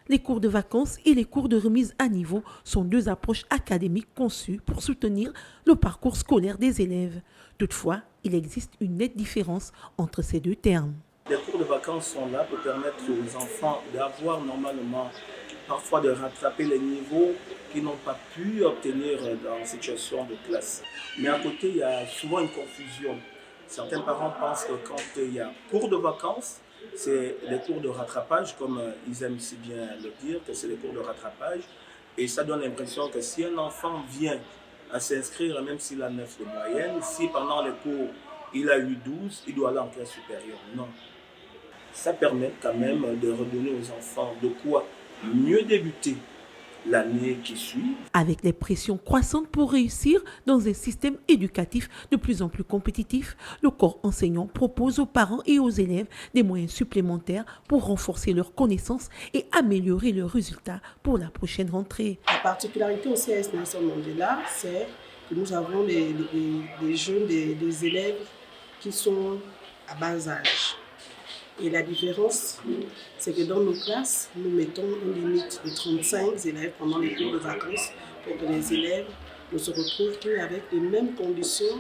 Les cours de vacances et les cours de remise à niveau sont deux approches académiques conçues pour soutenir le parcours scolaire des élèves. Toutefois, il existe une nette différence entre ces deux termes. Les cours de vacances sont là pour permettre aux enfants d'avoir normalement, parfois de rattraper les niveaux qu'ils n'ont pas pu obtenir dans situation de classe. Mais à côté, il y a souvent une confusion. Certains parents pensent que quand il y a cours de vacances, c'est des cours de rattrapage, comme ils aiment si bien le dire, que c'est des cours de rattrapage. Et ça donne l'impression que si un enfant vient à s'inscrire, même s'il a 9 de moyenne, si pendant les cours il a eu 12, il doit aller en classe supérieure. Non. Ça permet quand même de redonner aux enfants de quoi mieux débuter l'année qui suit. Avec les pressions croissantes pour réussir dans un système éducatif de plus en plus compétitif, le corps enseignant propose aux parents et aux élèves des moyens supplémentaires pour renforcer leurs connaissances et améliorer leurs résultats pour la prochaine rentrée. La particularité au CS Nelson Mandela, c'est que nous avons des jeunes, des élèves qui sont à bas âge. Et la différence, c'est que dans nos classes, nous mettons une limite de 35 élèves pendant les cours de vacances pour que les élèves ne se retrouvent plus avec les mêmes conditions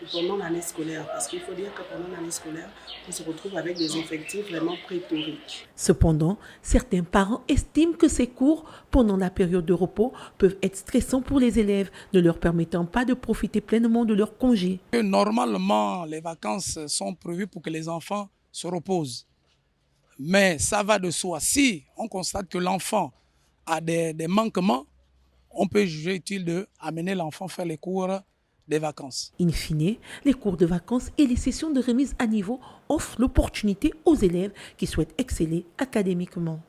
que pendant l'année scolaire. Parce qu'il faut dire que pendant l'année scolaire, on se retrouve avec des effectifs vraiment pléthoriques. Cependant, certains parents estiment que ces cours, pendant la période de repos, peuvent être stressants pour les élèves, ne leur permettant pas de profiter pleinement de leur congé. Normalement, les vacances sont prévues pour que les enfants se reposent. Mais ça va de soi. Si on constate que l'enfant a des manquements, on peut juger utile d'amener l'enfant faire les cours des vacances. In fine, les cours de vacances et les sessions de remise à niveau offrent l'opportunité aux élèves qui souhaitent exceller académiquement.